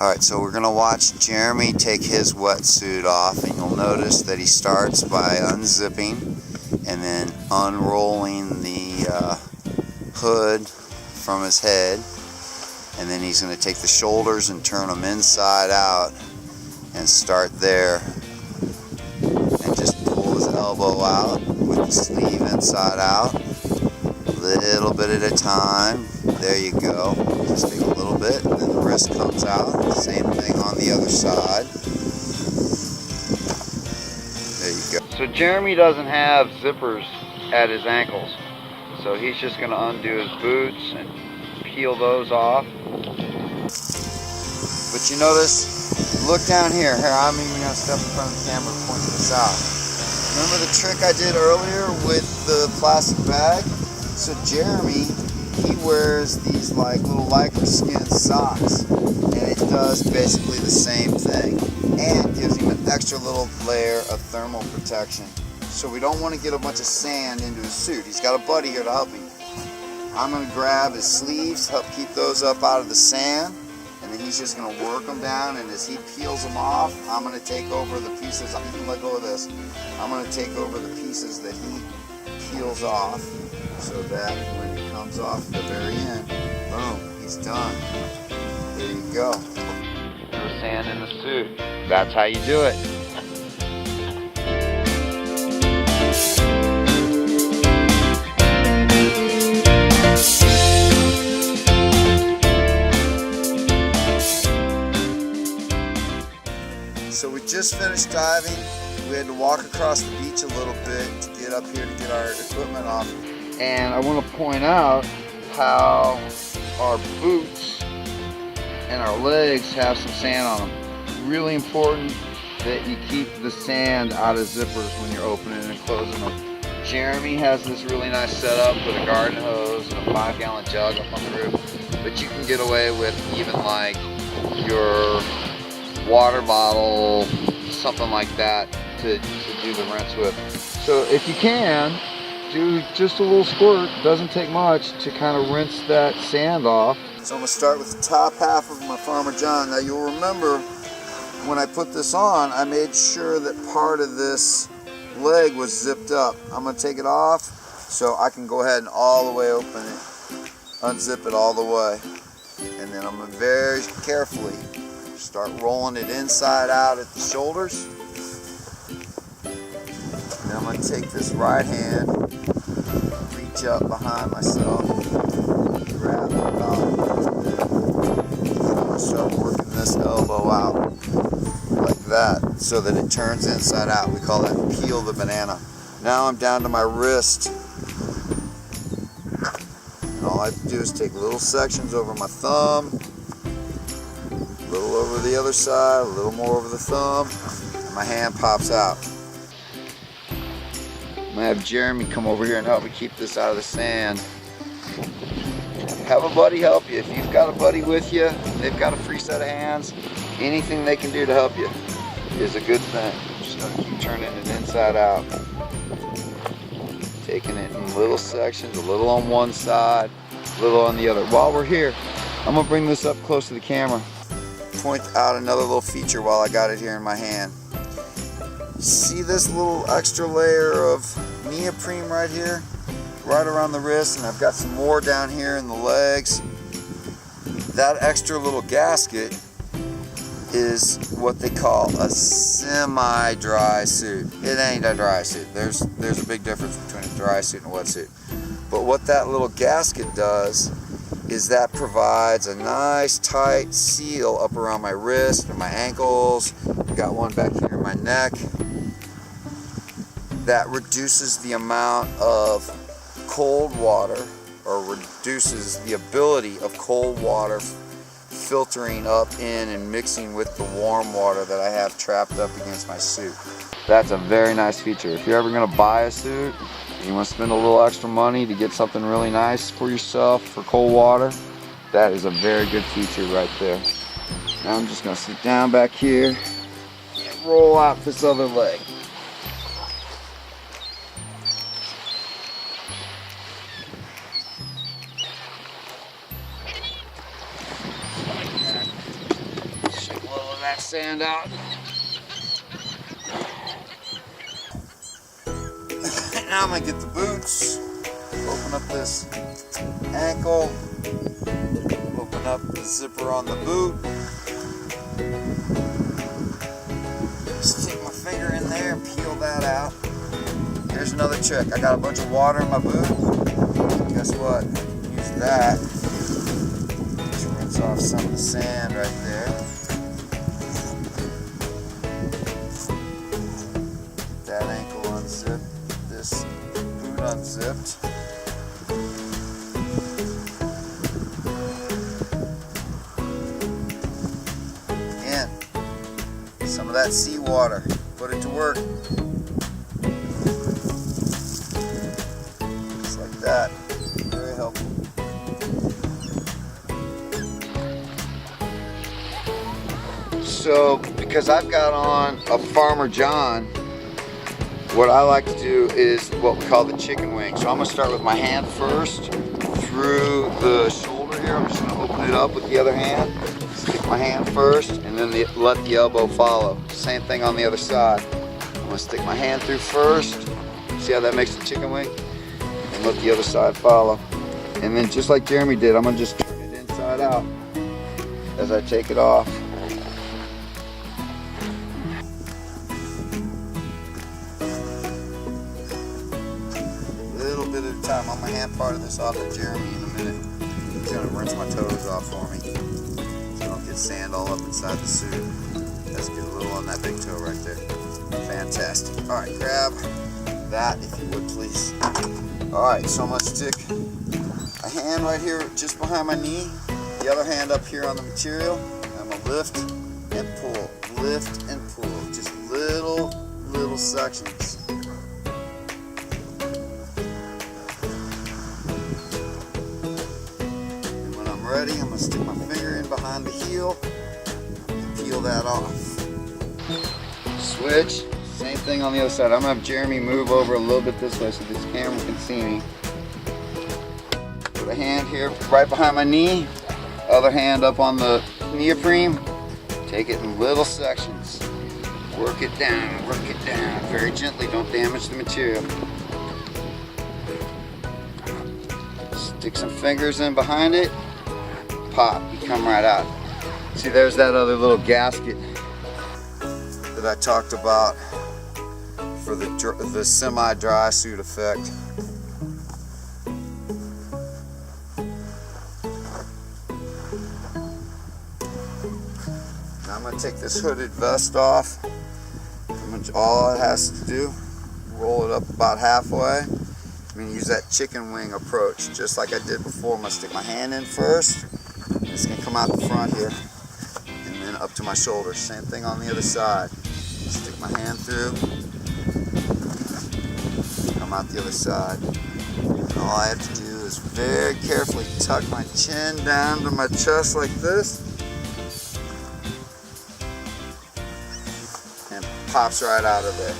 Alright, so we're going to watch Jeremy take his wetsuit off, and you'll notice that he starts by unzipping and then unrolling the hood from his head, and then he's going to take the shoulders and turn them inside out and start there and just pull his elbow out with the sleeve inside out, little bit at a time. There you go. Just take a little bit, and then the wrist comes out. Same thing on the other side. There you go. So Jeremy doesn't have zippers at his ankles, so he's just going to undo his boots and peel those off. But you notice, look down here. Here, I'm even going to step in front of the camera to point this out. Remember the trick I did earlier with the plastic bag? So Jeremy, he wears these like little lycra skin socks, and it does basically the same thing and gives him an extra little layer of thermal protection. So we don't want to get a bunch of sand into his suit. He's got a buddy here to help him. I'm going to grab his sleeves, help keep those up out of the sand, and then he's just going to work them down, and as he peels them off, I'm going to take over the pieces. I'm going to let go of this. I'm going to take over the pieces that he peels off, so that when it comes off at the very end, boom, he's done. There you go. No sand in the suit. That's how you do it. So we just finished diving. We had to walk across the beach a little bit to get up here to get our equipment off. And I want to point out how our boots and our legs have some sand on them. Really important that you keep the sand out of zippers when you're opening and closing them. Jeremy has this really nice setup with a garden hose and a 5-gallon jug up on the roof, but you can get away with even like your water bottle, something like that to do the rinse with. So if you can, do just a little squirt, doesn't take much to kind of rinse that sand off. So I'm going to start with the top half of my Farmer John. Now you'll remember when I put this on, I made sure that part of this leg was zipped up. I'm going to take it off so I can go ahead and all the way open it, unzip it all the way. And then I'm going to very carefully start rolling it inside out at the shoulders. And then I'm going to take this right hand, reach up behind myself, grab the bottom. I'm going to start working this elbow out like that so that it turns inside out. We call that peel the banana. Now I'm down to my wrist. And all I have to do is take little sections over my thumb, a little over the other side, a little more over the thumb, and my hand pops out. I'm going to have Jeremy come over here and help me keep this out of the sand. Have a buddy help you. If you've got a buddy with you, they've got a free set of hands, anything they can do to help you is a good thing. Just going to keep turning it inside out. Taking it in little sections, a little on one side, a little on the other. While we're here, I'm going to bring this up close to the camera. Point out another little feature while I got it here in my hand. See this little extra layer of neoprene right here, right around the wrist, and I've got some more down here in the legs. That extra little gasket is what they call a semi-dry suit. It ain't a dry suit. There's a big difference between a dry suit and a wet suit. But what that little gasket does is that provides a nice tight seal up around my wrist and my ankles. I've got one back here in my neck. That reduces the amount of cold water, or reduces the ability of cold water filtering up in and mixing with the warm water that I have trapped up against my suit. That's a very nice feature. If you're ever going to buy a suit, you want to spend a little extra money to get something really nice for yourself for cold water, that is a very good feature right there. Now I'm just going to sit down back here and roll out this other leg. sand out. Now I'm gonna get the boots, open up this ankle, open up the zipper on the boot. Stick my finger in there and peel that out. Here's another trick. I got a bunch of water in my boot. Guess what? Use that. Just rinse off some of the sand right there. Get that ankle unzipped. This boot unzipped. Again, some of that seawater. Put it to work. Just like that. Very helpful. So, because I've got on a Farmer John, what I like to do is what we call the chicken wing. So I'm gonna start with my hand first through the shoulder here. I'm just gonna open it up with the other hand. Stick my hand first and then let the elbow follow. Same thing on the other side. I'm gonna stick my hand through first. See how that makes the chicken wing? And let the other side follow. And then just like Jeremy did, I'm gonna just turn it inside out as I take it off. Bit at a time. I'm gonna hand part of this off to Jeremy in a minute. He's gonna rinse my toes off for me so I don't get sand all up inside the suit. Let's get a little on that big toe right there. Fantastic. Alright, grab that if you would please. Alright, so I'm gonna stick a hand right here just behind my knee, the other hand up here on the material. I'm gonna lift and pull, lift and pull. Just little sections. Ready, I'm going to stick my finger in behind the heel and peel that off. Switch, same thing on the other side. I'm going to have Jeremy move over a little bit this way so this camera can see me. Put a hand here right behind my knee, other hand up on the neoprene. Take it in little sections. Work it down, very gently, don't damage the material. Stick some fingers in behind it. Pop, you come right out. See, there's that other little gasket that I talked about for the semi-dry suit effect. Now I'm going to take this hooded vest off. All it has to do, roll it up about halfway. I'm going to use that chicken wing approach, just like I did before. I'm going to stick my hand in first. It's going to come out the front here and then up to my shoulders. Same thing on the other side. Stick my hand through, come out the other side. And all I have to do is very carefully tuck my chin down to my chest like this. And it pops right out of there.